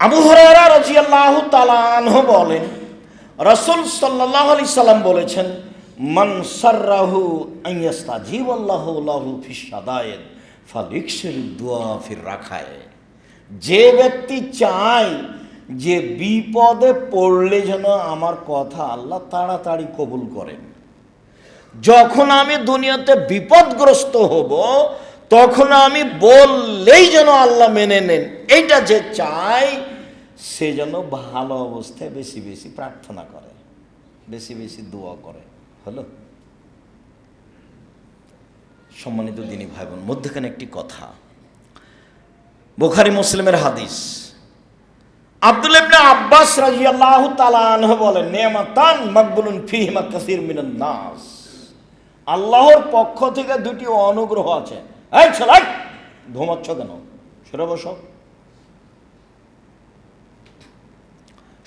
আবু হুরায়রা রাদিয়াল্লাহু তাআলা আনহু বলেন, রাসূল সাল্লাল্লাহু আলাইহি সাল্লাম বলেছেন, মান সাররাহু আন ইয়াস্তাজিবাল্লাহু লাহু ফিস সাদায়েদ ফালিকসির দুআ ফির রাখায়। যে ব্যক্তি চায় যে বিপদে পড়লে যেন আমার কথা আল্লাহ তাড়াতাড়ি কবুল করেন, যখন আমি দুনিয়াতে বিপদগ্রস্ত হব তখন আমি বললেই যেন আল্লাহ মেনে নেন, এইটা যে চায় সে যেন ভালো অবস্থায় বেশি বেশি প্রার্থনা করে, বেশি বেশি দোয়া করে। হলো? সম্মানিত দিনী ভাই বোন, মধ্যখানে একটি কথা, বুখারী মুসলিমের হাদিস, আব্দুল্লাহ ইবনে আব্বাস রাদিয়াল্লাহু তাআলা আনহু বলেন, নি'মাতান মাকবুলুন ফীহিমা কাসীর মিনান নাস। আল্লাহর পক্ষ থেকে দুটি অনুগ্রহ আছে। এই ছেলে, ঘুমাচ্ছ কেন? সরে বসো।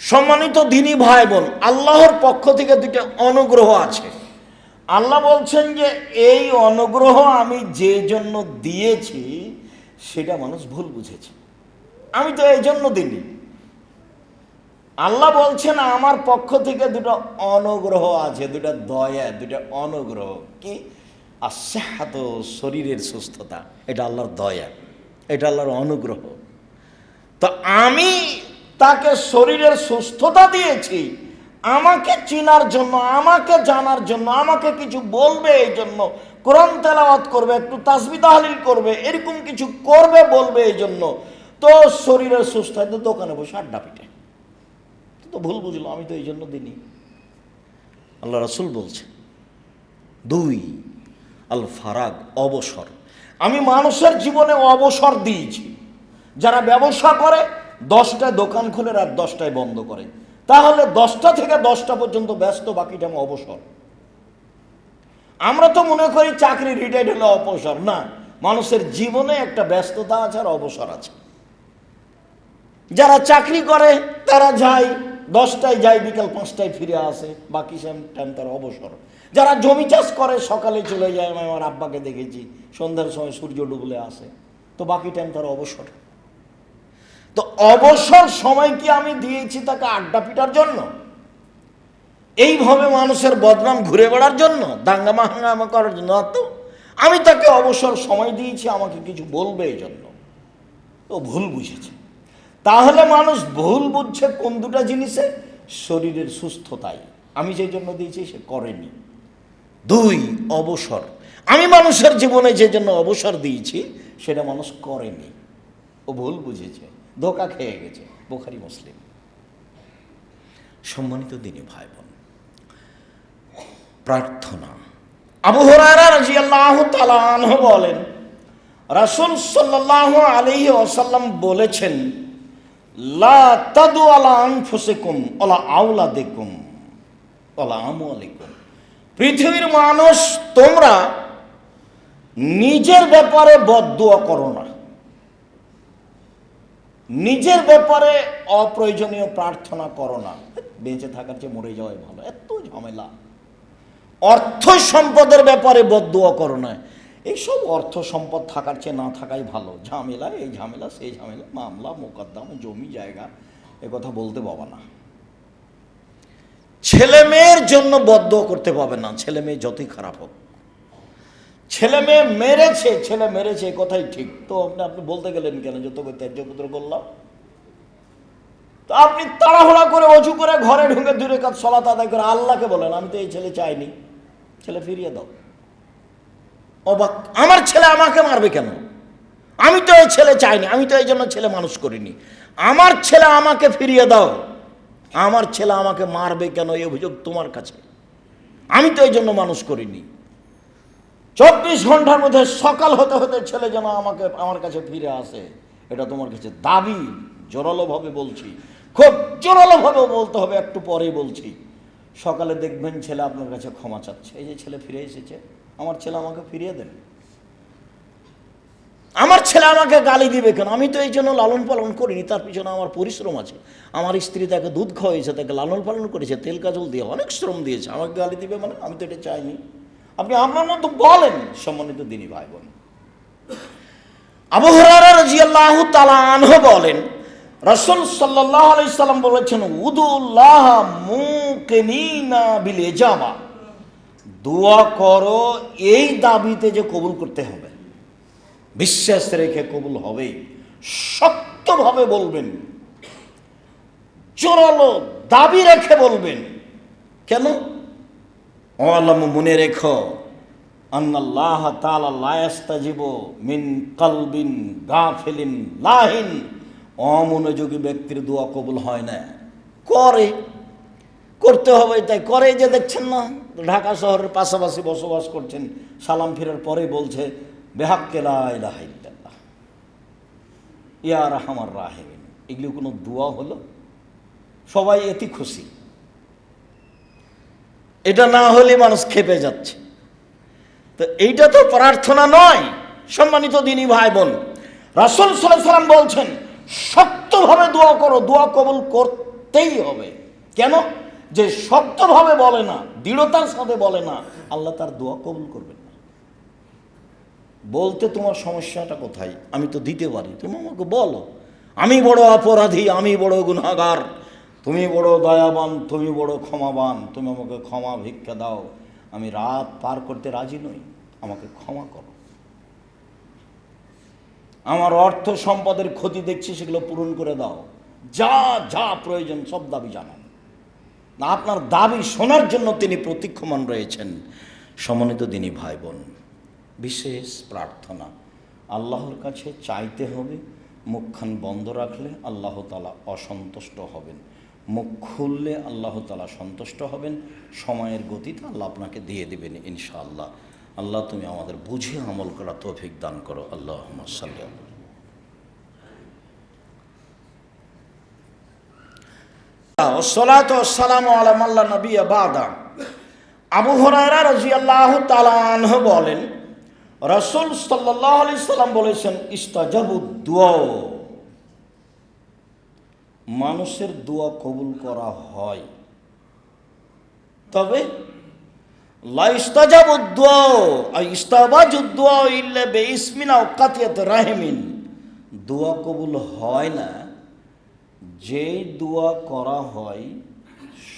সম্মানিত দিনী ভাই বোন, আল্লাহর পক্ষ থেকে দুটি অনুগ্রহ আছে। আল্লাহ বলছেন যে এই অনুগ্রহ আমি যে জন্য দিয়েছি সেটা মানুষ ভুল বুঝেছে, আমি তো এই জন্য দিইনি। আল্লাহ বলছেন আমার পক্ষ থেকে দুটো অনুগ্রহ আছে, দুটো দয়া, দুটো অনুগ্রহ। কি? আসহাত, শরীরের সুস্থতা, এটা আল্লাহর দয়া, এটা আল্লাহর অনুগ্রহ। তো আমি তাকে শরীরের সুস্থতা দিয়েছি আমাকে চিনার জন্য, আমাকে জানার জন্য, আমাকে কিছু বলবে এই জন্য, কোরআন তেলাওয়াত করবে, একটু তাসবিহ তাহলিল করবে, এরকম কিছু করবে বলবে এই জন্য। তো শরীরের সুস্থতা দোকানে বসে আড্ডা পিটে, তো ভুল বুঝলো, আমি তো এই জন্য দিইনি। আল্লাহ রাসূল বলছে, দুই আল ফারাগ, অবসর। আমি মানুষের জীবনে অবসর দিয়েছি। যারা ব্যবসা করে 10টায় দোকান খুলে রাত 10টায় বন্ধ করে, তাহলে 10টা থেকে 10টা পর্যন্ত ব্যস্ত, বাকি টাইম অবসর। আমরা তো মনে করি চাকরি রিটায়ার্ড হলে অবসর, না, মানুষের জীবনে একটা ব্যস্ততা আছে আর অবসর আছে। যারা চাকরি করে তারা যায় 10টায় যায়, বিকাল 5টায় ফিরে আসে, বাকি টাইম তার অবসর। যারা জমি চাষ করে সকালে চলে যায়, আমি আমার আব্বাকে দেখেছি সন্ধ্যার সময় সূর্য ডুবলে আসে, তো বাকি টাইম তার অবসর। তো অবসর সময় কি আমি দিয়েছি তাকে আড্ডা পিটার জন্য, এইভাবে মানুষের বদনাম ঘুরে বেড়ার জন্য, দাঙ্গা মাহাঙ্গামা করার জন্য? তো আমি তাকে অবসর সময় দিয়েছি আমাকে কিছু বলবে এই জন্য। তো ভুল বুঝেছে। তাহলে মানুষ ভুল বুঝছে কোন দুটা জিনিসে? শরীরের সুস্থতায় আমি যে জন্য দিয়েছি সে করেনি। দুই, অবসর। আমি মানুষের জীবনে যে জন্য অবসর দিয়েছি সেটা মানুষ করেনি, ও ভুল বুঝেছে, ধোঁকা খেয়ে গেছে। বুখারী মুসলিম। সম্মানিত দিনী ভাই বোন, প্রার্থনা। আবু হুরায়রা রাদিয়াল্লাহু তাআলা আনহু বলেন, রাসূল সাল্লাল্লাহু আলাইহি ওয়াসাল্লাম বলেছেন, লা তাদু আলা আনফুসিকুম ওয়ালা আওলাদিকুম ওয়ালা আমওয়ালিকুম। পৃথিবীর মানুষ, তোমরা নিজের ব্যাপারে বদদুয়া করো না, নিজের ব্যাপারে অপ্রয়োজনীয় প্রার্থনা করো না। বেঁচে থাকার চেয়ে মরে যাওয়াই ভালো, এত ঝামেলা। অর্থ সম্পদের ব্যাপারে বদদুয়া করো না, এইসব অর্থ সম্পদ থাকার চেয়ে না থাকাই ভালো। ঝামেলা, এই ঝামেলা, সেই ঝামেলা, মামলা মোকদ্দমা, জমি জায়গা, কথা বলতে পাবা না। ছেলে মেয়ের জন্য বদদুয়া করতে পাবে না, ছেলে মেয়ে যতই খারাপ হোক। ছেলে মেয়ে মেরেছে, ছেলে মেরেছে, কথাই ঠিক, তো আপনি বলতে গেলেন কেন যে তোকে ত্যায্য পুত্র করলাম? তো আপনি তাড়াহুড়া করে অজু করে ঘরে ঢুকে 2 রাকাত সালাত আদায় করে আল্লাহকে বলেন, আমি তো এই ছেলে চাইনি, ছেলে ফিরিয়ে দাও। অবাক, আমার ছেলে আমাকে মারবে কেন? আমি তো এই ছেলে চাইনি, আমি তো এই জন্য ছেলে মানুষ করিনি, আমার ছেলে আমাকে ফিরিয়ে দাও। আমার ছেলে আমাকে মারবে কেন এই অভিযোগ তোমার কাছে? আমি তো এই জন্য মানুষ করিনি। 24 ঘন্টার মধ্যে সকাল হতে হতে ছেলে যেন আমার কাছে ফিরে আসে, এটা তোমার কাছে দাবি। জোরালোভাবে বলছি, খুব জোরালোভাবে বলতে হবে, একটু পরেই বলছি। সকালে দেখবেন ছেলে আপনার কাছে ক্ষমা চাচ্ছে, এই যে ছেলে ফিরে এসেছে, আমার ছেলে আমাকে ফিরিয়ে দেন। আমার ছেলে আমাকে গালি দিবে কেন? আমি তো এই জন্য লালন পালন করিনি, তার পিছনে আমার পরিশ্রম আছে। আমার স্ত্রী তাকে দুধ খাওয়াইছে, তাকে লালন পালন করেছে, তেল কাজল দিয়ে অনেক শ্রম দিয়েছে, আমাকে গালি দিবে মানে? আমি তো এটা চাইনি। আপনি আপনার মতো বলেন। সম্মানিত দিনী ভাই বোন, আবু হুরায়রা রাদিয়াল্লাহু তাআলা আনহু বলেন, রাসূল সাল্লাল্লাহু আলাইহি সাল্লাম বলেছেন, উদুল্লাহ মুকিনিনা বিল ইজাবা, দোয়া করো এই দাবিতে যে কবুল করতে হবে, বিশ্বাস রেখে কবুল হবে, শক্তভাবে বলবেন, জোরালো দাবি রেখে বলবেন। কেন? আল্লাহ মনে রেখো, আন্নাল্লাহ তাআলা লা ইস্তাজিবু মিন কলবিন গাফিলিন লাহিন, অমনোযোগী ব্যক্তির দোয়া কবুল হয় না। করতে হবে, তাই করে যে দেখছেন না, ঢাকা শহরের পাশাপাশি বসবাস করছেন, সালাম ফিরার পরেই বলছে বিহাক্কি লা ইলাহা ইল্লাল্লাহ ইয়া আরহামার রাহিমিন। এগুলি কোনো দোয়া হলো? সবাই এতে খুশি। এটা না হলে মানুষ খেপে যাচ্ছে। তো এইটা তো প্রার্থনা নয়। সম্মানিত দিনী ভাই বোন, রাসূল সাল্লাল্লাহু আলাইহি ওয়াসাল্লাম বলছেন শক্তভাবে দোয়া করো, দোয়া কবুল করতেই হবে। কেন? যে শক্তভাবে বলে না, দৃঢ়তার সাথে বলে না, আল্লাহ তার দোয়া কবুল করবেন না। বলতে তোমার সমস্যাটা কোথায়? আমি তো দিতে পারি, তুমি আমাকে বলো। আমি বড় অপরাধী, আমি বড় গুনাহগার, তুমি বড় দয়াবান, তুমি বড় ক্ষমাবান, তুমি আমাকে ক্ষমা ভিক্ষা দাও, আমি রাত পার করতে রাজি নই, আমাকে ক্ষমা করো। আমার অর্থ সম্পদের ক্ষতি দেখছি, সেগুলো পূরণ করে দাও, যা যা প্রয়োজন সব দাবি জানান। না, আপনার দাবি শোনার জন্য তিনি প্রতীক্ষমান রয়েছেন। সম্মানিত দিনী ভাই বোন, বিশেষ প্রার্থনা আল্লাহর কাছে চাইতে হবে। মুখখান বন্ধ রাখলে আল্লাহ তাআলা অসন্তুষ্ট হবেন, মুখ খুললে আল্লাহ তাআলা সন্তুষ্ট হবেন। সময়ের গতিতে আল্লাহ আপনাকে দিয়ে দেবেন ইনশাআল্লাহ। আল্লাহ তুমি আমাদের বুঝে আমল করা তৌফিক দান করো। আল্লাহুম্মা সাল্লি আলা ওয়াসসালাতু ওয়াসসালামু আলা মান লা নাবিয়্যা বা'দা। আবু হুরায়রা রাদিয়াল্লাহু তাআলা আনহু বলেন, রাসূল সাল্লাল্লাহু আলাইহি সাল্লাম বলেছেন, ইস্তাজাবুদ দুআ, মানুষের দোয়া কবুল করা হয়, তবে লা ইস্তাজাবুদ দুআ আই ইস্তাবাজুদ দুআ ইল্লা বিইসমিন আও কাতিয়াত রাহিমিন, দোয়া কবুল হয় না যে দোয়া করা হয়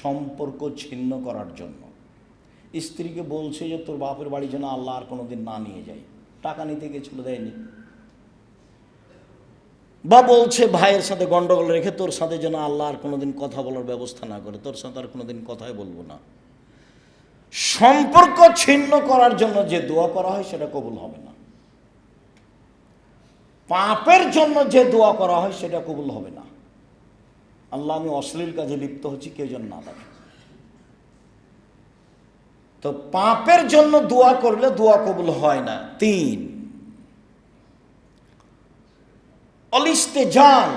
সম্পর্ক ছিন্ন করার জন্য। স্ত্রীকে বলছে যে তোর বাপের বাড়ি যেন আল্লাহ আর কোনোদিন না নিয়ে যায়, টাকা নিতে গেছিল দেয়নি, বা বলছে ভাইয়ের সাথে গন্ডগোল রেখে তোর সাথে যেন আল্লাহ আর কোনোদিন কথা বলার ব্যবস্থা না করে, তোর সাথে আর কোনোদিন কথাই বলবো না। সম্পর্ক ছিন্ন করার জন্য যে দোয়া করা হয় সেটা কবুল হবে না। পাপের জন্য যে দোয়া করা হয় সেটা কবুল হবে না। আল্লাহ, আমি অশ্লীল কাজে লিপ্ত হচ্ছি, কেউ যেন না দেখে। তো পাপের জন্য দোয়া করলে দোয়া কবুল হয় না। 3, অলিস্তেজাল,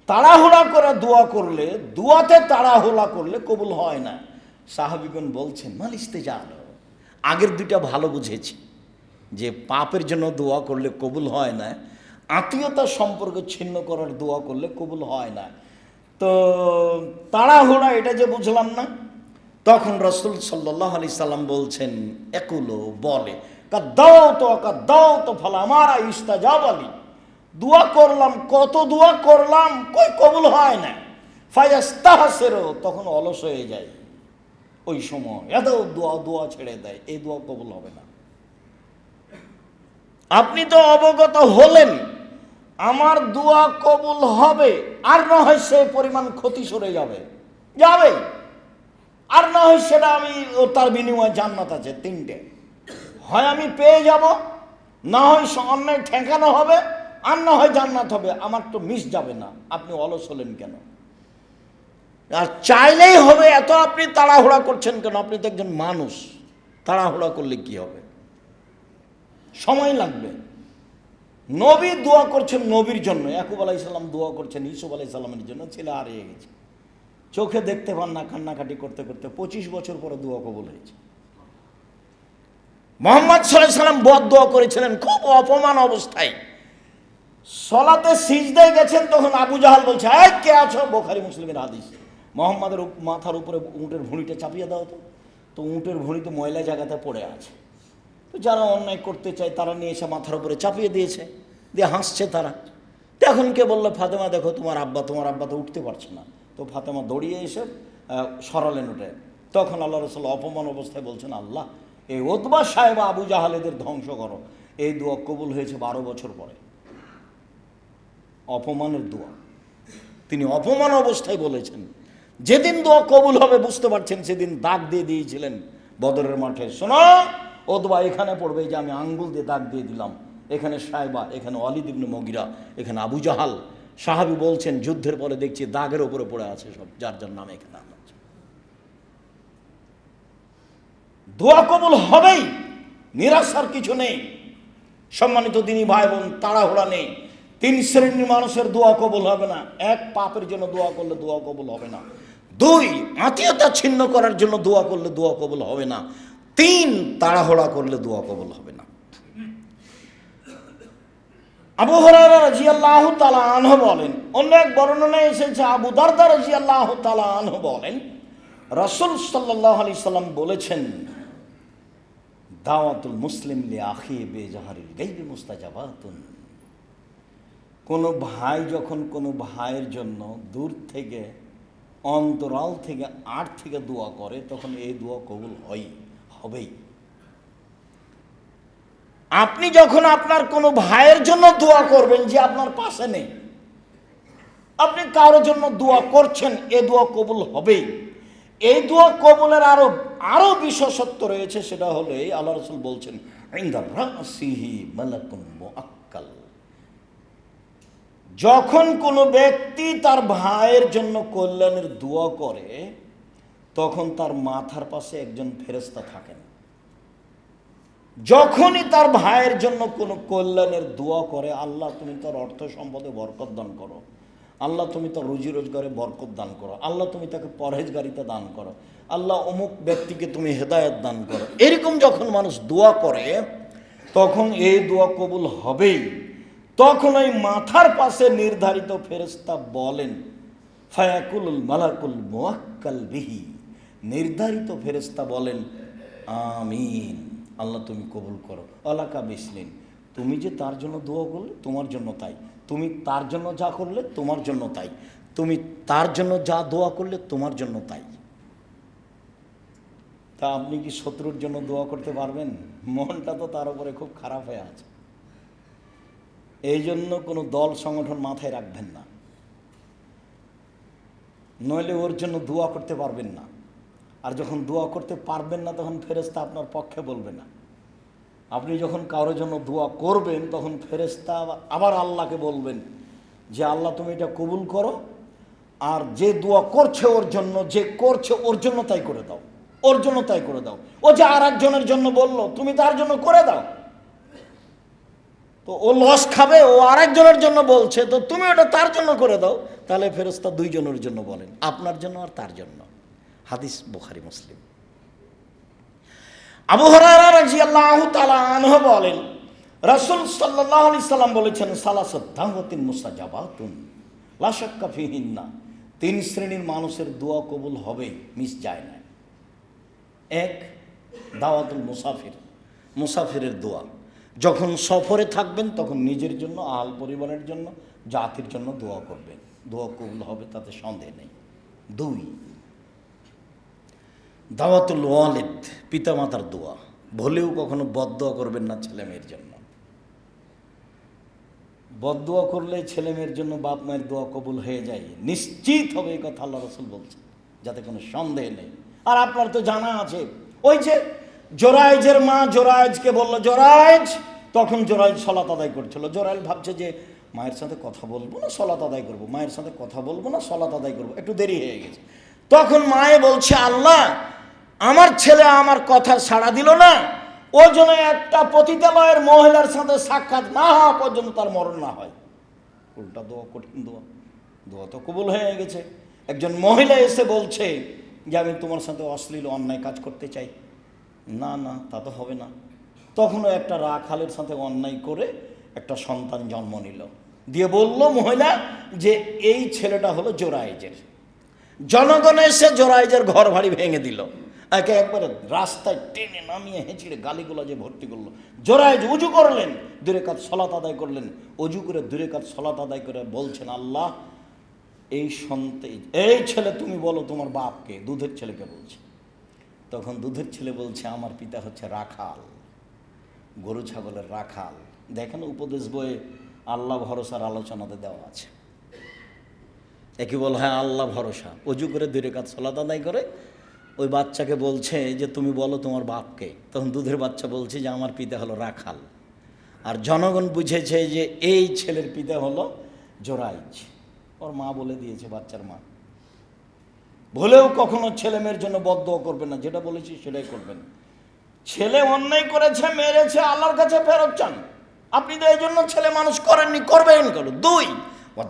তাড়াহুড়া করে দোয়া করলে, দোয়াতে তাড়াহুড়া করলে কবুল হয় না। সাহাবীগণ বলছেন মালিস্তেজাল, আগের দুইটা ভালো বুঝেছি যে পাপের জন্য দোয়া করলে কবুল হয় না, আত্মীয়তার সম্পর্ক ছিন্ন করার দোয়া করলে কবুল হয় না। তো তাড়াহুড়া, এটা যে বুঝলাম না। তখন রাসূল সাল্লাল্লাহু আলাইহি সাল্লাম বলছেন, একুলো বলে, কাদ্দাওতো ফালা আমারা ইস্তাজাবালি, দোয়া করলাম, কত দোয়া করলাম, কই কবুল হয় না। ফায়াস্তাহসিরু, তখন অলস হয়ে যায়, ওই সময় এত দোয়া ছেড়ে দেয়, এই দোয়া কবুল হবে না। আপনি তো অবগত হলেন আমার দোয়া কবুল হবে, আর না হয় সে পরিমাণ ক্ষতি সরে যাবে, আর না হয় সেটা আমি, তার বিনিময়ে জান্নাত আছে 3টে, হয় আমি পেয়ে যাব, না হয় অন্যায় ঠেকানো হবে, আর না হয় জান্নাত হবে, আমার তো মিস যাবে না। আপনি অলস হলেন কেন? আর চাইলেই হবে, এত আপনি তাড়াহুড়া করছেন কেন? আপনি তো একজন মানুষ, তাড়াহুড়া করলে কি হবে? সময় লাগবে। নবী দোয়া করছেন নবীর জন্য, ইয়াকুব আলাইহিস সালাম দোয়া করছেন ইউসুফ আলাইহিস সালামের জন্য, ছেলে হারিয়ে গেছে, চোখে দেখতে পান না, কান্নাকাটি করতে করতে 25 বছর পরে দোয়া কবুল হয়েছে। মুহাম্মদ সাল্লাল্লাহু আলাইহি সাল্লাম বদদোয়া করেছিলেন খুব অপমান অবস্থায়, সলাতে সিজদায় গেছেন, তখন আবু জাহাল বলছে, এই কে আছো? বুখারী মুসলিমের হাদিস। মুহাম্মাদের মাথার উপরে উটের ভুঁড়িটা চাপিয়ে দাও তো উটের ভুঁড়িতে ময়লা জায়গাতে পড়ে আছে। তো যারা অন্যায় করতে চায় তারা নিয়ে এসে মাথার উপরে চাপিয়ে দিয়েছে, দিয়ে হাসছে তারা, তখন কে বললো, ফাতেমা দেখো তোমার আব্বা তো উঠতে পারছে না। তো ফাতেমা দৌড়িয়ে এসে সরালেন উঠে। তখন আল্লাহ রসুল অপমান অবস্থায় বলছেন, আল্লাহ এই উতবা সাহেব আবু জাহালেদের ধ্বংস করো। এই দোয়া কবুল হয়েছে 12 বছর পরে। অপমানের দোয়া তিনি অপমান অবস্থায় বলেছেন। যেদিন দোয়া কবুল হবে বুঝতে পারছেন, সেদিন দাগ দিয়ে দিয়েছিলেন বদরের মাঠে। শোনো, উতবা এখানে পড়বে, যে আমি আঙ্গুল দিয়ে দাগ দিয়ে দিলাম, এখানে সাহেবা, এখানে ওয়ালিদ ইবনে মুগিরা, এখানে আবু জাহাল। সাহাবী বলছেন, যুদ্ধের পরে দেখছি দাগের উপরে পড়ে আছে সব, যার যার নামে এখানে আছে। দোয়া কবুল হবেই, নিরাশার কিছু নেই। সম্মানিত দিনী ভাই বোন, তাড়াহুড়া নেই। 3 শ্রেণীর মানুষের দোয়া কবুল হবে না। 1, পাপের জন্য দোয়া করলে দোয়া কবুল হবে না। 2, আত্মীয়তা ছিন্ন করার জন্য দোয়া করলে দোয়া কবুল হবে না। 3, তাড়াহুড়া করলে দোয়া কবুল হবে না। আবু হুরায়রা রাদিয়াল্লাহু তাআলা আনহু বলেন, অন্য এক বর্ণনায় এসেছে আবু দারদা রাদিয়াল্লাহু তাআলা আনহু বলেন, রাসূল সাল্লাল্লাহু আলাইহি সাল্লাম বলেছেন, দাওয়াতুল মুসলিম লি আখি বেজাহারিল গায়বি মুস্তাজাবাতুন। কোন ভাই যখন কোনো ভাইয়ের জন্য দূর থেকে, অন্তরাল থেকে, আড় থেকে দোয়া করে, তখন এই দোয়া কবুল হবেই। আপনি যখন আপনার কোনো ভাইয়ের জন্য দোয়া করবেন যে আপনার পাশে নেই, আপনি কারোর জন্য দোয়া করছেন, এ দোয়া কবুল হবেই। এই দোয়া কবুলের আরো বিশেষত্ব রয়েছে। সেটা হলো এই, আল্লাহ রাসূল বলছেন, ইনদা রাসিহি মালাকুন মুআক্কাল। যখন কোনো ব্যক্তি তার ভাইয়ের জন্য কল্যাণের দোয়া করে, তখন তার মাথার পাশে একজন ফেরেশতা থাকেন। যখনই তার ভাইয়ের জন্য কোনো কল্যাণের দোয়া করে, আল্লাহ তুমি তার অর্থ সম্পদে বরকত দান করো, আল্লাহ তুমি তার রুজি রোজগারে বরকত দান করো, আল্লাহ তুমি তাকে পরহেজগারিতা দান করো, আল্লাহ অমুক ব্যক্তিকে তুমি হেদায়েত দান করো, এরকম যখন মানুষ দোয়া করে, তখন এই দোয়া কবুল হবেই। তখন ওই মাথার পাশে নির্ধারিত ফেরেশতা বলেন, ফায়াকুলুল মালাকুল মুআক্কাল বিহি, নির্ধারিত ফেরেশতা বলেন, আমিন, আল্লাহ তুমি কবুল করো। আলাকা বিসলিন, তুমি যে তার জন্য দোয়া করলে তোমার জন্য তাই, তুমি তার জন্য যা করলে তোমার জন্য তাই, তুমি তার জন্য যা দোয়া করলে তোমার জন্য তাই। তা আপনি কি শত্রুর জন্য দোয়া করতে পারবেন? মনটা তো তার উপরে খুব খারাপ হয়ে আছে। এই জন্য কোনো দল সংগঠন মাথায় রাখবেন না, নইলে ওর জন্য দোয়া করতে পারবেন না। আর যখন দোয়া করতে পারবেন না, তখন ফেরেশতা আপনার পক্ষে বলবে না। আপনি যখন কারোর জন্য দোয়া করবেন, তখন ফেরেশতা আবার আল্লাহকে বলবেন যে আল্লাহ তুমি এটা কবুল করো, আর যে দোয়া করছে ওর জন্য, যে করছে ওর জন্য তাই করে দাও, ওর জন্য তাই করে দাও। ও যে আর একজনের জন্য বললো, তুমি তার জন্য করে দাও। তো ও লস খাবে, ও আরেকজনের জন্য বলছে, তো তুমি ওটা তার জন্য করে দাও। তাহলে ফেরেশতা 2 জনের জন্য বলেন, আপনার জন্য আর তার জন্য। হাদিস বুখারী মুসলিম। আবু হুরায়রা রাদিয়াল্লাহু তাআলা আনহু বলেন, রাসূল সাল্লাল্লাহু আলাইহি সাল্লাম বলেছেন, সালাসাত দাওয়াতিন মুস্তাজাবাতুন লা শাক্কা ফিহিন্না। 3 শ্রেণীর মানুষের দোয়া কবুল হবে, মিস যায় না। 1, দাওয়াতুল মুসাফির, মুসাফিরের দোয়া। যখন সফরে থাকবেন, তখন নিজের জন্য, আল পরিবারের জন্য, জাতির জন্য দোয়া করবেন, দোয়া কবুল হবে, তাতে সন্দেহ নেই। 2, দাওয়াতুল ওয়ালিদ, পিতামাতার দোয়া। ভুলেও কখনো বদদোয়া করবেন না ছেলে মেয়ের জন্য। বদদোয়া করলে ছেলে মেয়ের জন্য বাপ মায়ের দোয়া কবুল হয়ে যায়, নিশ্চিত হবে, এই কথা আল্লাহ রাসূল বলছেন, যাতে কোনো সন্দেহ নেই। আর আপনার তো জানা আছে, ওই যে জোরায়েজের মা জোরায়েজকে বলল, জোরায়েজ, তখন জোরায়েজ সালাত আদায় করছিল। জোরায়েজ ভাবছে যে মায়ের সাথে কথা বলবো না সালাত আদায় করবো, মায়ের সাথে কথা বলবো না সালাত আদায় করবো, একটু দেরি হয়ে গেছে। তখন মায়ে বলছে, আল্লাহ আমার ছেলে আমার কথা সাড়া দিল না, ও যেন একটা পতিতালয়ের মহিলার সাথে সাক্ষাৎ না হওয়া পর্যন্ত তার মরণ না হয়। উল্টা দোয়া, কঠিন দোয়া। দোয়া তো কবুল হয়ে গেছে। একজন মহিলা এসে বলছে যে আমি তোমার সাথে অশ্লীল অন্যায় কাজ করতে চাই। না না, তা তো হবে না। তখনও একটা রাখালের সাথে অন্যায় করে একটা সন্তান জন্ম নিল, দিয়ে বলল মহিলা যে এই ছেলেটা হলো জোরায়েজের। জনগণ এসে জোরায়েজের ঘর বাড়ি ভেঙে দিল, একে একবারে রাস্তায় টেনে নামিয়ে হেঁচড়ে গালিগুলা যে ভর্তি করলো। জোরায় উজু করলেন, 2 রাকাত সালাত আদায় করলেন। অজু করে 2 রাকাত সালাত আদায় করে বলছেন, আল্লাহ এই ছেলে তুমি বলো তোমার বাপকে। দুধের ছেলেকে বলছে। তখন দুধের ছেলে বলছে, আমার পিতা হচ্ছে রাখাল, গরু ছাগলের রাখাল। দেখেন উপদেশ বইয়ে আল্লাহ ভরসার আলোচনাতে দেওয়া আছে। একে বল, হ্যাঁ আল্লাহ ভরসা। অজু করে 2 রাকাত সালাত আদায় করে ওই বাচ্চাকে বলছে যে তুমি বলো তোমার বাপকে। তখন দুধের বাচ্চা বলছে যে আমার পিতা হলো রাখাল। আর জনগণ বুঝেছে যে এই ছেলের পিতা হলো জোরাইজ। ওর মা বলে দিয়েছে, বাচ্চার মা। ভুলেও কখনো ছেলে মেয়ের জন্য বদদোয়া করবেন না, যেটা বলেছি সেটাই করবেন। ছেলে অন্যায় করেছে, মেরেছে, আল্লাহর কাছে ফেরত চান। আপনি তো এই জন্য ছেলে মানুষ করেননি, করবেন কেন? 2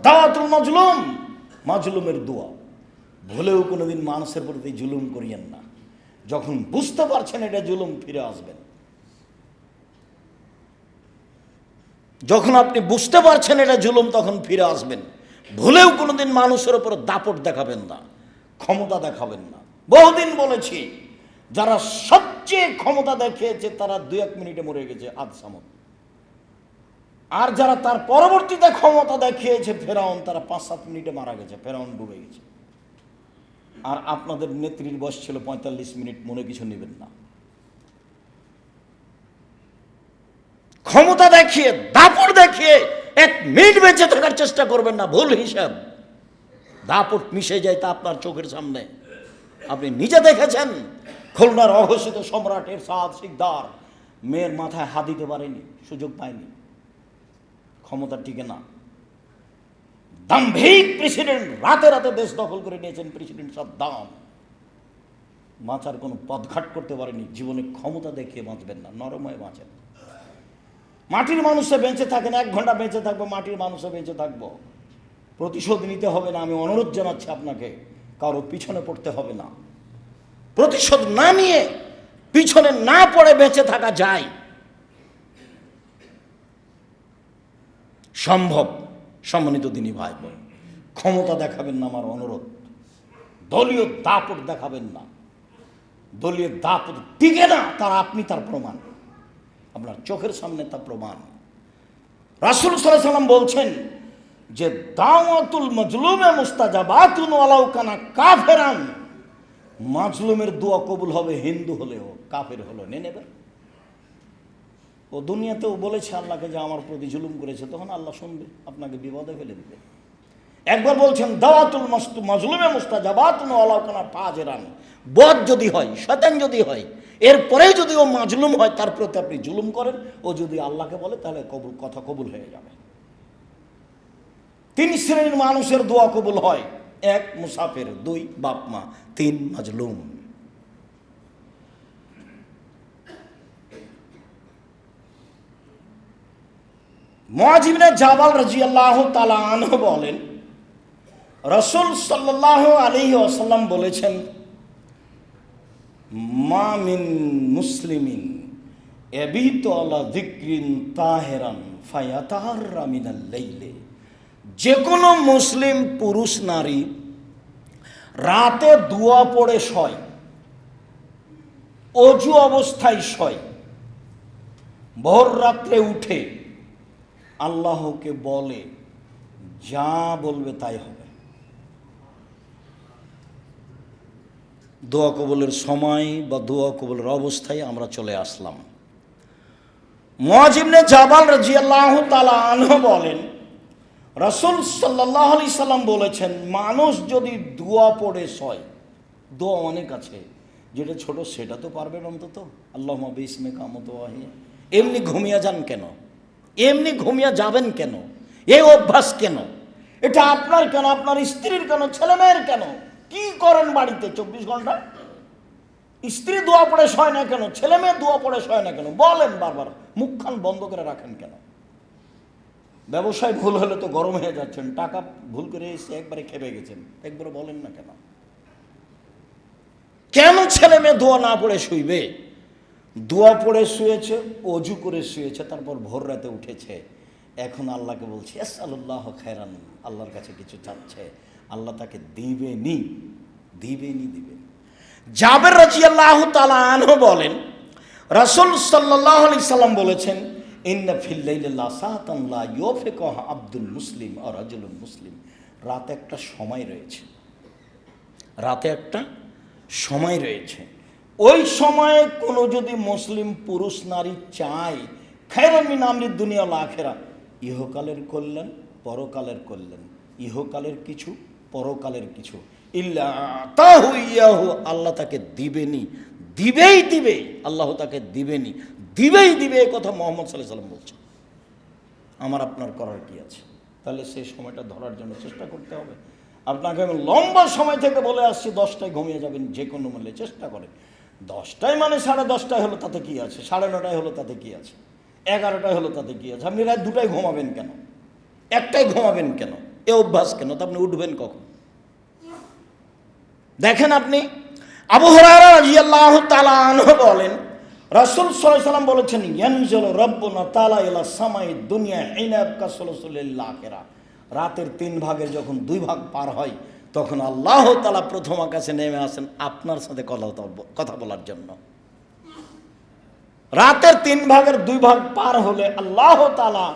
দাওয়াতুল মাজলুম, মাজলুমের দোয়া। ভুলেও কোনোদিন মানুষের প্রতি জুলুম করিয়েন না। যখন বুঝতে পারছেন এটা জুলুম, ফিরে আসবেন। যখন আপনি বুঝতে পারছেন এটা জুলুম, তখন ফিরে আসবেন। ভুলেও কোনোদিন মানুষের উপর দাপট দেখাবেন না, ক্ষমতা দেখাবেন না। বহুদিন বলেছি, যারা সবচেয়ে ক্ষমতা দেখিয়েছে তারা 2-1 মিনিটে মরে গেছে, আদ সামদ। আর যারা তার পরবর্তীতে ক্ষমতা দেখিয়েছে, ফেরাউন, তারা 5-7 মিনিটে মারা গেছে, ফেরাউন ডুবে গেছে। আর আপনাদের নেত্রীর বয়স ছিল 45 মিনিট, মনে কিছু নেবেন না। ক্ষমতা দেখিয়ে, দাপট দেখিয়ে 1 মিনিট বেঁচে থাকার চেষ্টা করবেন না, ভুল হিসাব। দাপট মিশে যায় তা আপনার চোখের সামনে, আপনি নিজে দেখেছেন। খুলনার অঘোষিত সম্রাট এরশাদ শিকদার মেয়ের মাথায় হাত দিতে পারেনি, সুযোগ পায়নি, ক্ষমতা টিকে না। দাম্ভিক প্রেসিডেন্ট, রাতে রাতে দেশ দখল করে নিয়েছেন প্রেসিডেন্ট সাদ্দাম, বাঁচার কোনো পথঘাট করতে পারেনি। জীবনে ক্ষমতা দেখিয়ে বাঁচবেন না, নরম হয়ে বাঁচেন। মাটির মানুষে বেঁচে থাকেন, 1 ঘন্টা বেঁচে থাকবো, মাটির মানুষে বেঁচে থাকবো। প্রতিশোধ নিতে হবে না, আমি অনুরোধ জানাচ্ছি আপনাকে, কারো পিছনে পড়তে হবে না। প্রতিশোধ না নিয়ে, পিছনে না পড়ে বেঁচে থাকা যায়, সম্ভব। সম্মানিত দিনী ভাই বোন, ক্ষমতা দেখাবেন না, আমার অনুরোধ। দলীয় দাপট দেখাবেন না। দলীয় দাপট টিকে না, আপনি তার প্রমাণ, আপনার চোখের সামনে তা প্রমাণ। রাসূল সাল্লাল্লাহু আলাইহি ওয়াসাল্লাম বলছেন যে দাওয়াতুল মাজলুমে মুস্তাজাবাতুন ওয়ালাউ কানা কাফেরান। মাজলুমের দোয়া কবুল হবে, হিন্দু হলেও, কাফের হলেও। নেবে ও দুনিয়াতেও বলেছে আল্লাহকে যে আমার প্রতি জুলুম করেছে, তখন আল্লাহ শুনবে, আপনাকে বিপদে ফেলে দিবে। একবার বলছেন দাওয়াতুল মাজলুমে মুস্তাজাবাতুন ওয়ালাউ কানা ফাজিরান। বদ যদি হয়, শয়তান যদি হয়, এরপরেই যদি ও মাজলুম হয়, তার প্রতি আপনি জুলুম করেন, ও যদি আল্লাহকে বলে, তাহলে কথা কবুল হয়ে যাবে। 3 শ্রেণীর মানুষের দোয়া কবুল হয়: 1 মুসাফির, 2 বাপ মা, 3 মাজলুম। মুআয ইবনে জাবাল রাদিয়াল্লাহু তাআলা আনহু বলেন, রাসূল সাল্লাল্লাহু আলাইহি ওয়াসাল্লাম বলেছেন, মা মিন মুসলিমিন ইয়াবিতু আলা যিকরিন তাহিরান ফায়াতাহাররা মিনাল লাইলি। যে কোনো মুসলিম পুরুষ নারী রাতে দোয়া পড়ে শয়, অজু অবস্থায় শয়, ভোর রাত্রে উঠে আল্লাহকে বলে, যা বলবে তাই হবে। দোয়া কবুলের সময় বা দোয়া কবুলের অবস্থায় আমরা চলে আসলাম। মুআয ইবনে জাবাল রাদিয়াল্লাহু তাআলা আনহু বলেন, রাসূল সাল্লাল্লাহু আলাইহি সাল্লাম বলেছেন, মানুষ যদি দোয়া পড়ে শয়, দোয়া অনেক আছে, যেটা ছোট সেটা তো পারবেন অন্তত, আল্লাহুম্মা বিসমিকা মুতওয়াহিয়া। এমনি ঘুমিয়ে যান কেন? এমনি ঘুমিয়ে যাবেন কেন? এই অভ্যাস কেন? এটা আপনার কেন, আপনার স্ত্রীর কেন, ছেলে মেয়ের কেন? কি করেন বাড়িতে 24 ঘন্টা? স্ত্রী দোয়া পড়ে শয় না কেন? ছেলে মেয়ে দোয়া পড়ে শয় না কেন? বলেন বারবার, মুখখান বন্ধ করে রাখেন কেন? ব্যবসায় ভুল হলে তো গরম হয়ে যাচ্ছেন, টাকা ভুল করে এসে একবারে খেপে গেছেন, একবার বলেন না কেন? কেন ছেলে মেয়ে দোয়া না পড়ে শুইবে? দোয়া পড়ে শুয়েছে, অজু করে শুয়েছে, তারপর ভোর রাতে উঠেছে, এখন আল্লাহকে বলছে আল্লাহ খায়রান, আল্লাহর কাছে কিছু চাচ্ছে, আল্লাহ তাকে দিবেনি, দিবেন। জাবের রাদিয়াল্লাহু তাআলা আনহু বলেন, রাসূল সাল্লাল্লাহু আলাইহি সাল্লাম বলেছেন, ইন্না ফিল লাইলি লাসাতান লা ইউফিকুহা আব্দুল মুসলিম আর রাজুলুল মুসলিম। রাতে একটা সময় রয়েছে, রাতে একটা সময় রয়েছে। ওই সময়ে কোনো যদি মুসলিম পুরুষ নারী চায় খায়রাম মিন আমরিদ দুনিয়া ওয়াল আখিরা, ইহকালের কল্যাণ পরকালের কল্যাণ, ইহকালের কিছু পরকালের কিছু, ইল্লা আতাহু ইয়াহু, আল্লাহ তাকে দিবেনি, দিবেই দিবে, আল্লাহ তাকে দিবেনি, দিবেই দিবে। এই কথা মুহাম্মদ সাল্লাল্লাহু আলাইহি সাল্লাম বলছেন। আমার আপনার করার কি আছে? তাহলে সেই সময়টা ধরার জন্য চেষ্টা করতে হবে। আপনাকে আমি লম্বা সময় থেকে বলে আসছি 10টায় ঘুমিয়ে যাবেন যে কোনো মূল্যে, চেষ্টা করেন। 10টায় মানে 10:30টায় হলো তাতে কি আছে, 9:30টায় হলো তাতে কি আছে, 11টায় হলো তাতে কি আছে? আপনি রাত 2টায় ঘুমাবেন কেন, 1টায় ঘুমাবেন কেন? এ অভ্যাস কেন? তো আপনি উঠবেন কখন? দেখেন আপনি, আবু হুরায়রা রাদিয়াল্লাহু তাআলা আনহু বলেন, রাসূল সাল্লাল্লাহু আলাইহি সাল্লাম বলেছেন, ইয়ানজিলু রাব্বুনা তাআলা ইলা সামাই দুনিয়া হিনা ইয়াবকা সুলুসুল আখিরা। রাতের 3 ভাগের যখন 2 ভাগ পার হয়, তখন আল্লাহ তাআলা প্রথম আকাশে নেমে আসেন আপনার সাথে কথা বলার জন্য। রাতের 3 ভাগের 2 ভাগ পার হলে আল্লাহ তাআলা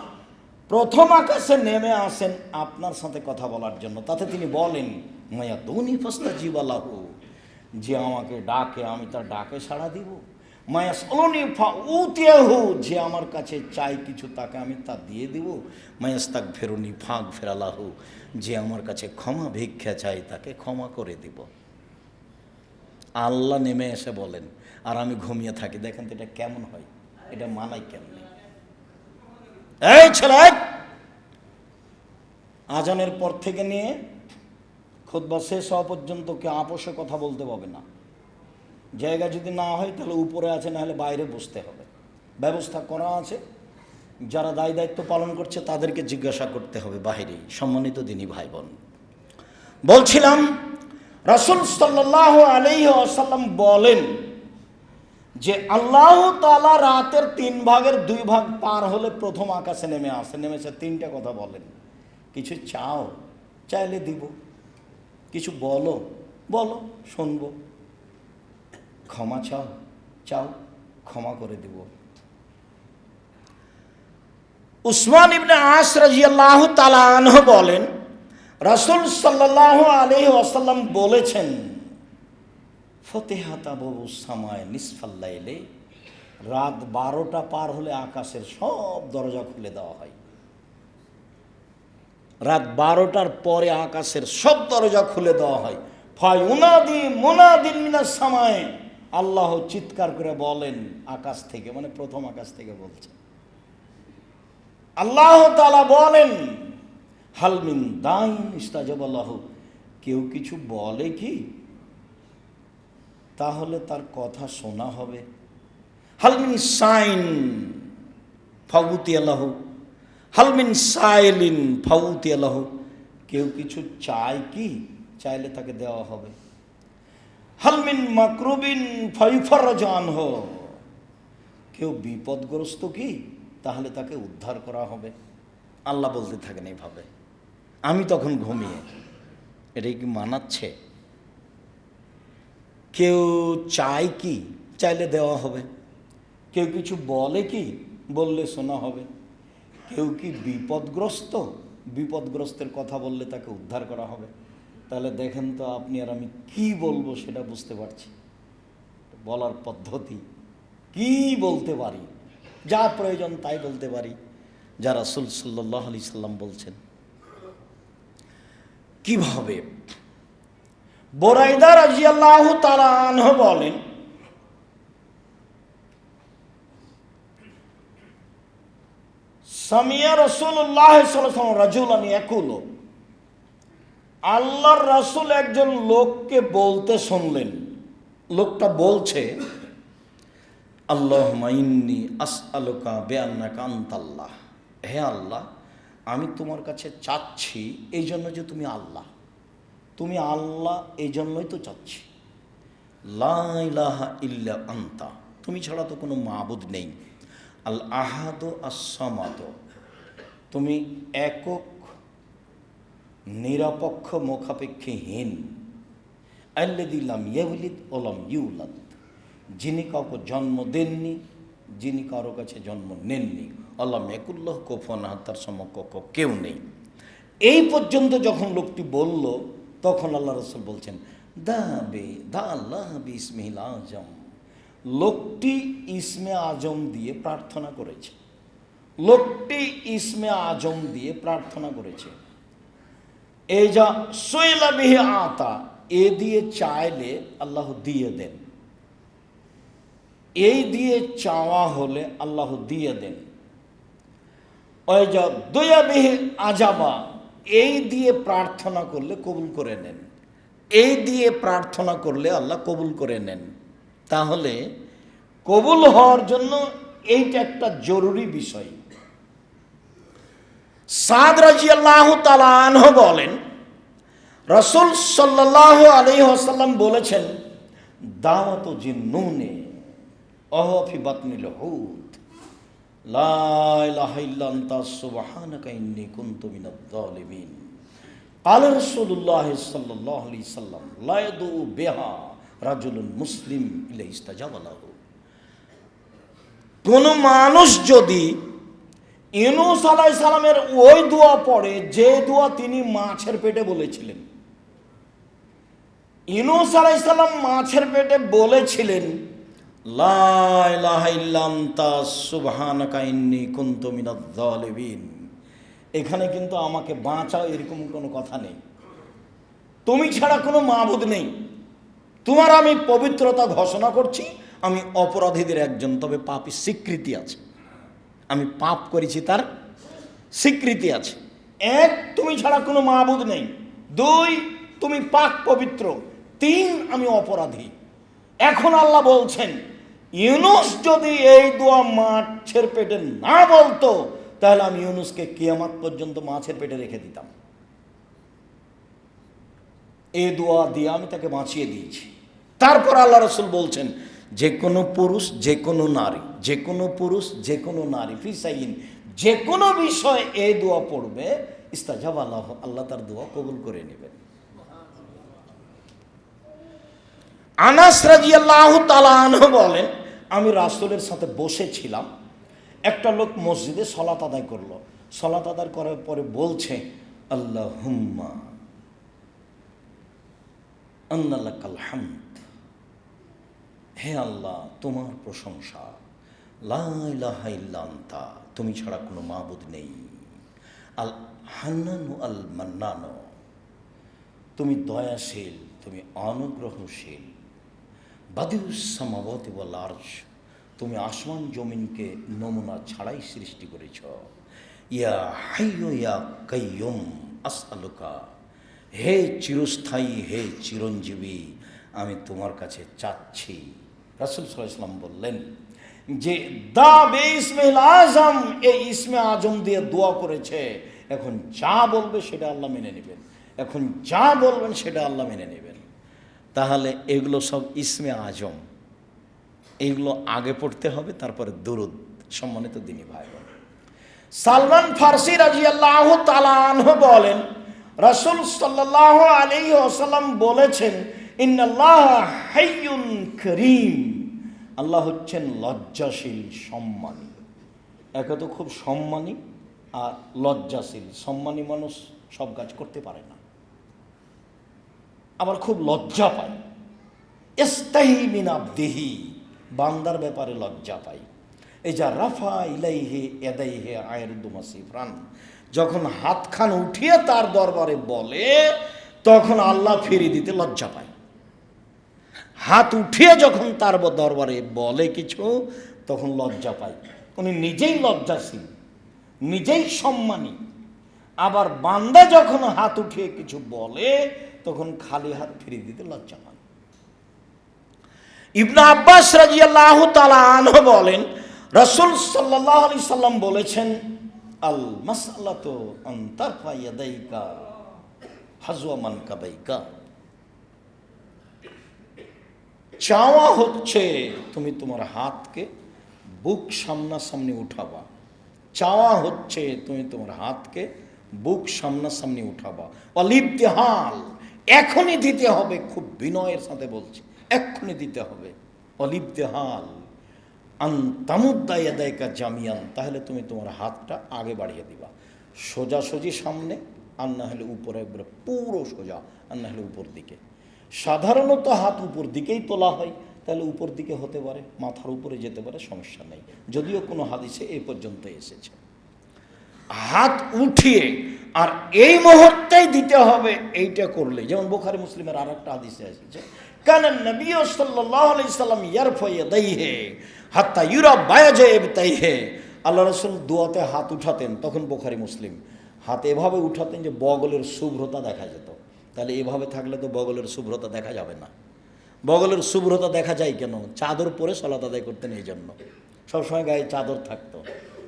প্রথম আকাশে নেমে আসেন আপনার সাথে কথা বলার জন্য। তাতে তিনি বলেন, মায়া দুনি ফাস্তাজিবা লাহু, যে আমাকে ডাকে আমি তার ডাকে সাড়া দিব। মায়া সালুনি ফাউতিয়াহু, যে আমার কাছে চাই কিছু তাকে আমি তা দিয়ে দিব। মায়াস্তাগফিরুনি ফাগফিরালাহু, যে আমার কাছে ক্ষমা ভিক্ষা চাই তাকে ক্ষমা করে দিব। আল্লাহ নেমে এসে বলেন আর আমি ঘুমিয়ে থাকি। দেখেন তো এটা কেমন হয়, এটা মানাই কেমন? এই ছেলে, আজানের পর থেকে নিয়ে খুতবা শেষ হওয়া পর্যন্ত কেউ আপোষে কথা বলতে পারবে না। জায়গা যদি না হয় তাহলে উপরে আছে, না হলে বাইরে বসতে হবে। ব্যবস্থা করা আছে, যারা দায় দায়িত্ব পালন করছে তাদেরকে জিজ্ঞাসা করতে হবে বাইরে। সম্মানিত দিনী ভাই বোন, বলছিলাম রাসূল সাল্লাল্লাহু আলাইহি ওয়াসাল্লাম বলেন যে আল্লাহ তাআলা রাতের 3 ভাগের 2 ভাগ পার হলে প্রথম আকাশে নেমে আসে। নেমেছে 3টা কথা বলেন, কিছু চাও, চাইলে দিব, কিছু বলো, বলো শুনবো, ক্ষমা চাও, চাও ক্ষমা করে দিব। উসমান ইবনে আস রাদিয়াল্লাহু তাআলা আনহু বলেন, রাসূল সাল্লাল্লাহু আলাইহি ওয়াসাল্লাম বলেছেন, ফতিহাত আবওয়াবুস সামায়ে নিসফাল লাইলে, রাত 12টা পার হলে আকাশের সব দরজা খুলে দেওয়া হয়। রাত 12টার পরে আকাশের সব দরজা খুলে দেওয়া হয়। ফায়ুনাদি মুনাদিন মিনাস সামায়ে, আল্লাহ চিৎকার করে বলেন আকাশ থেকে, মানে প্রথম আকাশ থেকে বলছে। আল্লাহ তাআলা বলেন, হাল মিন দাইন ইস্তাজাবা লাহু, কেউ কিছু বলে কি তাহলে তার কথা শোনা হবে। হালমিন সাইন ফাউতি আল্লাহ, হালমিন সাইলিন ফাউতি আল্লাহ, কেউ কিছু চায় কি, চাইলে তাকে দেওয়া হবে। হালমিন মাকরুবিন ফাইফারজ আনহু, কেউ বিপদগ্রস্ত কি, তাহলে তাকে উদ্ধার করা হবে। আল্লাহ বলতে থাকেন এইভাবে, আমি তখন ঘুমিয়ে। এটাই কি মানাচ্ছে? কেউ চায় কি, চাইলে দেওয়া হবে। কেউ কিছু বলে কি, বললে শোনা হবে। কেউ কি বিপদগ্রস্ত, বিপদগ্রস্তের কথা বললে তাকে উদ্ধার করা হবে। তাহলে দেখেন তো আপনি আর আমি কি বলবো সেটা বুঝতে পারছি। বলার পদ্ধতি কি বলতে পারি, যা প্রয়োজন তাই বলতে পারি, যা রাসূল সাল্লাল্লাহু আলাইহি সাল্লাম বলছেন। কিভাবে? বুরাইদা রাদিয়াল্লাহু তাআলা আনহু বলেন, সামিয়া রাসূলুল্লাহ সাল্লাল্লাহু আলাইহি ওয়াসাল্লাম রাজুলান ইয়াকুলু, আল্লাহর রাসূল একজন লোককে বলতে শুনলেন। লোকটা বলছে, আল্লাহুম্মা ইন্নী আসআলুকা বিআন্নাকা আনতাল্লাহ, হে আল্লাহ আমি তোমার কাছে চাচ্ছি এই জন্য যে তুমি আল্লাহ, তুমি আল্লাহ, এই জন্যই তো চাচ্ছি। লা ইলাহা ইল্লা আনতা, তুমি ছাড়া তো কোনো মাবুদ নেই। আল আহাদু আস-সামাদ, তুমি একক নিরপেক্ষ মুখাপেক্ষীহীন। আল্লাযী লাম ইয়ালিদ ওয়া লাম ইউলাদ, যিনি কাউকে জন্ম দেননি, যিনি কারো কাছে জন্ম নেননি, আল্লাহ ইয়াকুল্লাহু কুফুয়ান আহাদ, তার সমকক্ষ কেউ নেই। এই পর্যন্ত যখন লোকটি বলল, তখন আল্লাহ রাসূল বলছেন দা আল্লাহ বিসমিহিল আজম। লোকটি ইসমে আজম দিয়ে প্রার্থনা করেছে, লোকটি ইসমে আজম দিয়ে প্রার্থনা করেছে। এই যা সুইলা বিহি আতা, এ দিয়ে চাইলে আল্লাহ দিয়ে দেন, এই দিয়ে চাওয়া হলে আল্লাহ দিয়ে দেন। ওই যা দুয়া বিহি আজাবা, এই দিয়ে প্রার্থনা করলে কবুল করে নেন, এই দিয়ে প্রার্থনা করলে আল্লাহ কবুল করে নেন। তাহলে কবুল হওয়ার জন্য এইটা একটা জরুরি বিষয়। সাদ রাদিয়াল্লাহু তাআলা আনহু বলেন, রাসূল সাল্লাল্লাহু আলাইহি ওয়াসাল্লাম বলেছেন, দাওয়াতু জিন্নুনে ওয়া ফি বাতনিল হুত, লা ইলাহা ইল্লা আনতা সুবহানাকা ইন্নী কুনতু মিনাজ জালিমিন। ক্বালা রাসূলুল্লাহ সাল্লাল্লাহু আলাইহি ওয়াসাল্লাম, লা ইয়াদু বিহা রাজুলুন মুসলিম ইল্লা ইস্তাজাবা লাহু। কোন মানুষ যদি ইউনূস আলাইহিস সালামের ওই দোয়া পড়ে, যে দোয়া তিনি মাছের পেটে বলেছিলেন, ইউনূস আলাইহিস সালাম মাছের পেটে বলেছিলেন, লা ইলাহা ইল্লা আনতা সুবহানাকা ইন্নী কুনতু মিনাজ জালিমিন। এখানে কিন্তু আমাকে বাঁচাও এরকম কোনো কথা নেই, তুমি ছাড়া কোনো মাবুদ নেই, তোমার আমি পবিত্রতা ঘোষণা করছি, আমি অপরাধীদের একজন, তবে পাপী স্বীকৃতি আছে, আমি পাপ করেছি তার স্বীকৃতি আছে। এক, তুমি ছাড়া কোনো মাবুদ নেই। দুই, তুমি পাক পবিত্র। তিন, আমি অপরাধী। এখন আল্লাহ বলছেন, ইউনূস যদি এই দোয়া মাছের পেটে না বলতো, তাহলে আমি ইউনূসকে কিয়ামত পর্যন্ত মাছের পেটে রেখে দিতাম। এই দোয়া দিয়ে আমি তাকে বাঁচিয়ে দিয়েছি। তারপর আল্লাহ রাসূল বলছেন, যে কোনো পুরুষ, যে কোনো নারী, যে কোনো পুরুষ, যে কোনো নারী, ফিসাইন, যে কোনো বিষয় এই দোয়া পড়বে, ইস্তাজাবা লাহু, আল্লাহ তার দোয়া কবুল করে নেবেন। আনাস রাদিয়াল্লাহু তাআলা আনহু বলেন, আমি রাসূলের সাথে বসেছিলাম, একটা লোক মসজিদে সালাত আদায় করলো। সালাত আদায় করার পরে বলছে, আল্লাহুম্মা আন্না লাকাল হামদ, হে আল্লাহ তোমার প্রশংসা, লা ইলাহা ইল্লা আনতা, তুমি ছাড়া কোনো মাবুদ নেই, আল হান্নানু আল মান্নানু, তুমি দয়াশীল, তুমি অনুগ্রহশীল, বাদিউস সামাওয়াতি ওয়াল আরশ, তুমি আসমান জমিনকে নমুনা ছাড়াই সৃষ্টি করেছ, ইয়া হাইয়্যু ইয়া কাইয়্যুম আসআলুকা, হে চিরস্থায়ী, হে চিরঞ্জীবী, আমি তোমার কাছে চাচ্ছি। রাসূল সাল্লাল্লাহু আলাইহি ওয়াসাল্লাম বললেন যে দা বিসমিল আজম, এই ইসমে আজম দিয়ে দোয়া করেছে, এখন যা বলবে সেটা আল্লাহ মেনে নেবেন, এখন যা বলবেন সেটা আল্লাহ মেনে নেবেন। তাহলে এগুলো সব ইসমে আজম, এইগুলো আগে পড়তে হবে, তারপরে দুরূদ। সম্মানিত দিনী ভাই বোন, সালমান ফারসি রাদিয়াল্লাহু তাআলা আনহু বলেন, রাসূল সাল্লাল্লাহু আলাইহি ওয়াসাল্লাম বলেছেন, ইন্নাল্লাহা হাইয়্যুন কারীম, আল্লাহ হচ্ছেন লজ্জাশীল, সম্মানী। একে তো খুব সম্মানী আর লজ্জাশীল। সম্মানী মানুষ সব কাজ করতে পারে না, আবার খুব লজ্জা পায়। ইস্তাহি মিন আবদিহি, বান্দার ব্যাপারে লজ্জা পায়। এই যা রাফা ইলাইহি ইয়াদাইহি আয়রুদু মাসিফরান, যখন হাতখান উঠিয়ে তার দরবারে বলে, তখন আল্লাহ ফিরিয়ে দিতে লজ্জা পায়। হাত উঠিয়ে যখন তার দরবারে বলে কিছু, তখন লজ্জা পায়। উনি নিজেই লজ্জাশীল, নিজেই সম্মানী। আবার বান্দা যখন হাত উঠিয়ে কিছু বলে, তখন খালি হাত ফিরিয়ে দিতে লজ্জা পান। ইবনে আব্বাস রাদিয়াল্লাহু তাআলা আনহু বলেন, রাসূল সাল্লাল্লাহু আলাইহি সাল্লাম বলেছেন, আল মাসআলাতু আন তারফা ইয়াদাইকা হাজওয়া মানকাবাইকা, চাওয়া হচ্ছে তুমি তোমার হাতকে বুক সামনাসামনি উঠাবা। চাওয়া হচ্ছে তুমি তোমার হাতকে বুক সামনাসামনি উঠাবা। অলিবতিহাল, এখনই দিতে হবে, খুব বিনয়ের সাথে বলছি, এক্ষুনি দিতে হবে। অলিবদেহাল আন্তামুদ্দায়াদায়কা জামিয়ান, তাহলে তুমি তোমার হাতটা আগে বাড়িয়ে দিবা, সোজাসুজি সামনে, আর না হলে উপরে একবারে পুরো সোজা, আর না হলে উপর দিকে। সাধারণত হাত উপর দিকেই তোলা হয়, তাহলে উপর দিকে হতে পারে, মাথার উপরে যেতে পারে, সমস্যা নেই, যদিও কোনো হাদিসে এই পর্যন্ত এসেছে। হাত উঠিয়ে আর এই মুহূর্তেই দিতে হবে, এইটা করলে, যেমন বুখারী মুসলিমের আর একটা হাদিসে এসেছে, কানা নবী সাল্লাল্লাহু আলাইহি সাল্লাম ইয়ারফা ইয়াদাইহি হাত্তা ইউরা বায়াজা ইবতাইহি, আল্লাহ রাসূল দোয়াতে হাত উঠাতেন, তখন বুখারী মুসলিম, হাত এভাবে উঠাতেন যে বগলের শুভ্রতা দেখা যেত। তাহলে এভাবে থাকলে তো বগলের শুভ্রতা দেখা যাবে না। বগলের শুভ্রতা দেখা যায় কেন? চাদর পরে সালাত আদায় করতেন, এই জন্য সবসময় গায়ে চাদর থাকতো।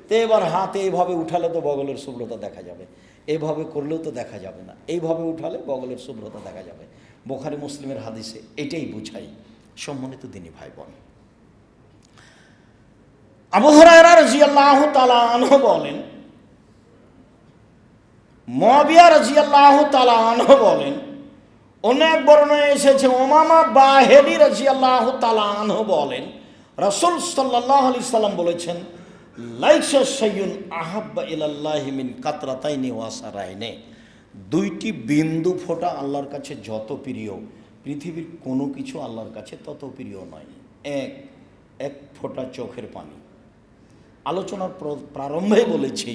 তো এবার হাতে এইভাবে উঠালে তো বগলের শুভ্রতা দেখা যাবে, এইভাবে করলেও তো দেখা যাবে না, এইভাবে উঠালে বগলের শুভ্রতা দেখা যাবে। বুখারী মুসলিমের হাদিসে এটাই বুঝাই। সম্মানিত দিনী ভাই বোন, আবু হুরায়রা রাদিয়াল্লাহু তাআলা আনহু বলেন, মুআবিয়া রাদিয়াল্লাহু তাআলা আনহু বলেন, অনেক বর্ণনায় এসেছে উমামা বাহিলি রাদিয়াল্লাহু তাআলা আনহু বলেন, রাসূল সাল্লাল্লাহু আলাইহি সাল্লাম বলেছেন, লাইসা শাইউন আহাব্বা ইলাল্লাহি মিন কাতরাতাইনি ওয়া সারাইনি, দুইটি বিন্দু ফোঁটা আল্লাহর কাছে যত প্রিয়, পৃথিবীর কোনো কিছু আল্লাহর কাছে তত প্রিয় নয়। এক ফোঁটা চোখের পানি। আলোচনার প্রারম্ভে বলেছি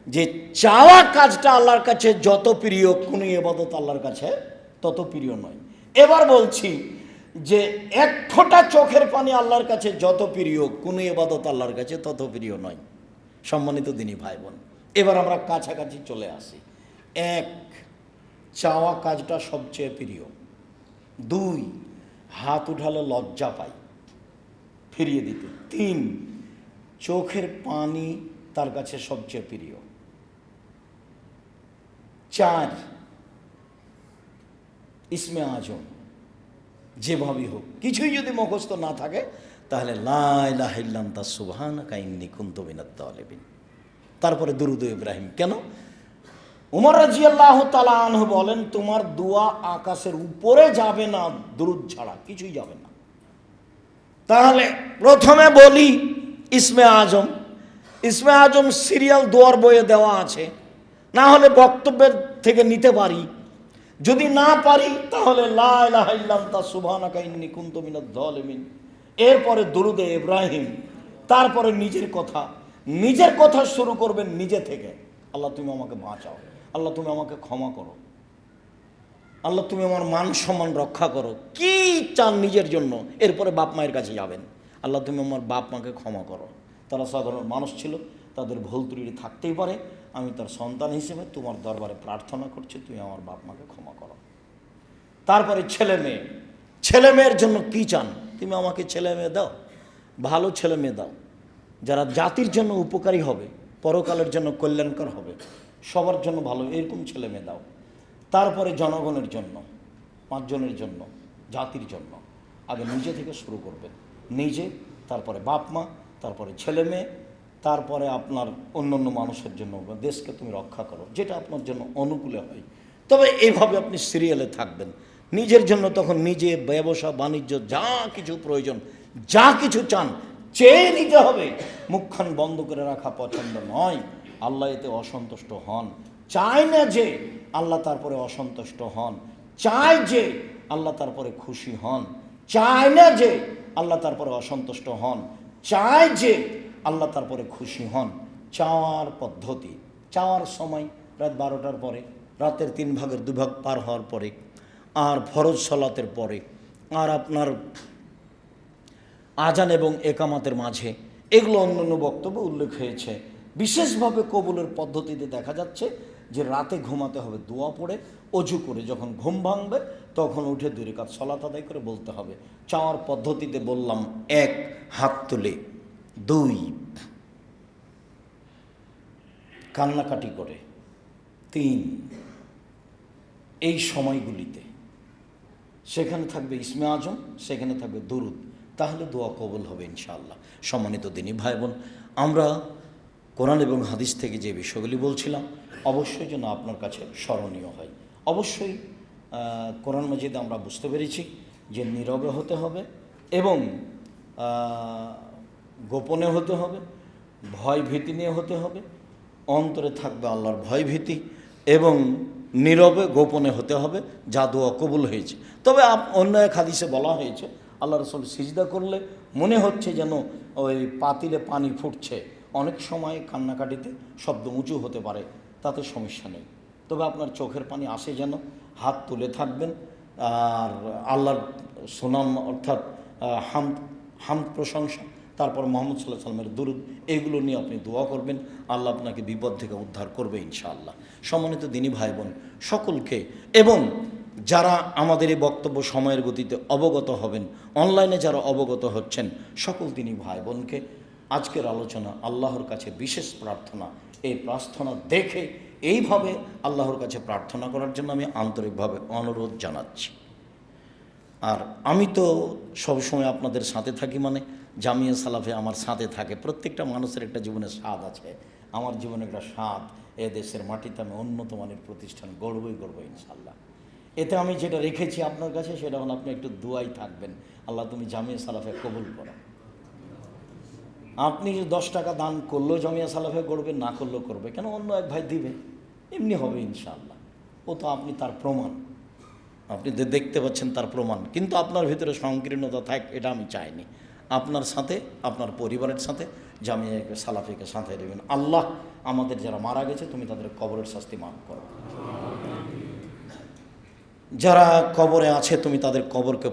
যে চাওয়া কাজটা আল্লাহর কাছে যত প্রিয়, কোনো ইবাদত আল্লাহর কাছে তত প্রিয় নয়। এবার বলছি যে এক ফোঁটা চোখের পানি আল্লাহর কাছে যত প্রিয়, কোনো ইবাদত আল্লাহর কাছে তত প্রিয় নয়। সম্মানিত দিনী ভাই বোন, এবার আমরা কাছাকাছি চলে আসি। এক, চাওয়া কাজটা সবচেয়ে প্রিয়। দুই, হাত উঠালে লজ্জা পাই ফিরিয়ে দিতে। তিন, চোখের পানি তার কাছে সবচেয়ে প্রিয়। চার, ইসমে আজম যেভাবেই হোক, কিছুই যদি মুখস্থ না থাকে তাহলে লা ইলাহা ইল্লা আনতা সুবহানাকা ইন্নী কুনতু মিনাজ জালিমিন। তারপরে দুরূদ ইব্রাহিম। কেন? উমর রাদিয়াল্লাহু তাআলা আনহু বলেন, তোমার দোয়া আকাশের উপরে যাবে না দুরূদ ছাড়া, কিছুই যাবে না। তাহলে প্রথমে বলি ইসমে আজম। ইসমে আজম সিরিয়াল দোয়ার বইয়ে দেওয়া আছে, না হলে বক্তব্যের থেকে নিতে পারি। যদি না পারি তাহলে লা ইলাহা ইল্লা আনতা সুবহানাকা ইন্নী কুনতু মিনাজ জালিমিন। এরপরে দুরূদে ইব্রাহিম, তারপরে নিজের কথা শুরু করবেন নিজে থেকে। আল্লাহ তুমি আমাকে বাঁচাও, আল্লাহ তুমি আমাকে ক্ষমা করো, আল্লাহ তুমি আমার মান সম্মান রক্ষা করো, কি চান নিজের জন্য। এরপরে বাপ মায়ের কাছে যাবেন, আল্লাহ তুমি আমার বাপ মাকে ক্ষমা করো, তারা সাধারণ মানুষ ছিল, তাদের ভুল ত্রুটি থাকতেই পারে, আমি তার সন্তান হিসেবে তোমার দরবারে প্রার্থনা করছি, তুমি আমার বাপ মাকে ক্ষমা করো। তারপরে ছেলে মেয়ের জন্য কি চান? তুমি আমাকে ছেলে মেয়ে দাও, ভালো ছেলে মেয়ে দাও, যারা জাতির জন্য উপকারী হবে, পরকালের জন্য কল্যাণকর হবে, সবার জন্য ভালো, এরকম ছেলে মেয়ে দাও। তারপরে জনগণের জন্য, 5 জনের জন্য, জাতির জন্য। আগে নিজে থেকে শুরু করবেন, নিজে, তারপরে বাপ মা, তারপরে ছেলে মেয়ে, তারপরে আপনার অন্য মানুষের জন্য। দেশকে তুমি রক্ষা করো, যেটা আপনার জন্য অনুকূলে হয়। তবে এইভাবে আপনি সিরিয়ালে থাকবেন। নিজের জন্য তখন নিজে, ব্যবসা বাণিজ্য, যা কিছু প্রয়োজন, যা কিছু চান চেয়ে নিতে হবে। মুখখান বন্ধ করে রাখা পছন্দ নয়, আল্লাহ এতে অসন্তুষ্ট হন। চায় না যে আল্লাহ তারপরে অসন্তুষ্ট হন, চায় যে আল্লাহ তারপরে খুশি হন, চায় না যে আল্লাহ তারপরে অসন্তুষ্ট হন, চায় যে আল্লাহ তারপরে খুশি হন। চাওয়ার পদ্ধতি, চাওয়ার সময় রাত 12টার পরে, রাতের 3 ভাগের 2 ভাগ পার হওয়ার পরে, আর ফরজ সালাতের পরে, আর আপনার আজান এবং একামাতের মাঝে, এগুলো অন্যান্য বক্তব্যে উল্লেখ হয়েছে। বিশেষভাবে কবুলের পদ্ধতিতে দেখা যাচ্ছে যে রাতে ঘুমাতে হবে দোয়া পড়ে, অজু করে, যখন ঘুম ভাঙবে তখন উঠে 2 রাকাত সালাত আদায় করে বলতে হবে। চাওয়ার পদ্ধতিতে বললাম, 1, হাত তুলে। 2, কান্নাকাটি করে। 3, এই সময়গুলিতে সেখানে থাকবে ইসমে আজম, সেখানে থাকবে দুরুদ, তাহলে দোয়া কবুল হবে ইনশাআল্লাহ। সম্মানিত দিনী ভাই বোন, আমরা কোরআন এবং হাদিস থেকে যে বিষয়গুলি বলছিলাম, অবশ্যই যেন আপনার কাছে স্মরণীয় হয়। অবশ্যই কোরআন মাজিদে আমরা বুঝতে পেরেছি যে নীরবে হতে হবে এবং গোপনে হতে হবে, ভয় ভীতি নিয়ে হতে হবে, অন্তরে থাকবে আল্লাহর ভয় ভীতি এবং নীরবে গোপনে হতে হবে, যা দোয়া কবুল হয়েছে। তবে অন্য এক হাদিসে বলা হয়েছে আল্লাহ রাসূল সিজদা করলে মনে হচ্ছে যেন ওই পাতিলে পানি ফুটছে, অনেক সময় কান্নাকাটিতে শব্দ উঁচু হতে পারে, তাতে সমস্যা নেই। তবে আপনার চোখের পানি আসে যেন, হাত তুলে থাকবেন আর আল্লাহর সুনাম অর্থাৎ হামদ প্রশংসা, তারপর মুহাম্মদ সাল্লাল্লাহু আলাইহি ওয়াসাল্লামের দুরূদ, এগুলো নিয়ে আপনি দোয়া করবেন, আল্লাহ আপনাকে বিপদ থেকে উদ্ধার করবে ইনশাআল্লাহ। সম্মানিত দিনী ভাই বোন সকলকে এবং যারা আমাদের এই বক্তব্য সময়ের গতিতে অবগত হবেন, অনলাইনে যারা অবগত হচ্ছেন, সকল দিনী ভাই বোনকে আজকের আলোচনা আল্লাহর কাছে বিশেষ প্রার্থনা, এই প্রার্থনা দেখে এইভাবে আল্লাহর কাছে প্রার্থনা করার জন্য আমি আন্তরিকভাবে অনুরোধ জানাচ্ছি। আর আমি তো সবসময় আপনাদের সাথে থাকি, মানে জামিয়া সালাফে আমার সাথে থাকে। প্রত্যেকটা মানুষের একটা জীবনে স্বাদ আছে, আমার জীবনে একটা স্বাদ, এ দেশের মাটিতে আমি উন্নত মানের প্রতিষ্ঠান গড়বই গড়ব ইনশাআল্লাহ। এতে আমি যেটা রেখেছি আপনার কাছে সেটা হলো আপনি একটু দুয়াই থাকবেন, আল্লাহ তুমি জামিয়া সালাফে কবুল করো। আপনি 10 টাকা দান করলেও জামিয়া সালাফে করবে, না করলেও করবে, কেন অন্য এক ভাই দিবে, এমনি হবে ইনশাআল্লাহ। ও তো আপনি তার প্রমাণ, আপনি দেখতে পাচ্ছেন তার প্রমাণ। কিন্তু আপনার ভিতরে সংকীর্ণতা থাক, এটা আমি চাইনি। আপনার সাথে, আপনার পরিবারের সাথে জামিয়া সালাফিকে সাথে দেবেন। আল্লাহ আমাদের যারা মারা গেছে তুমি তাদের কবরের শাস্তি মাফ করো, যারা কবরে আছে তুমি তাদের কবরকে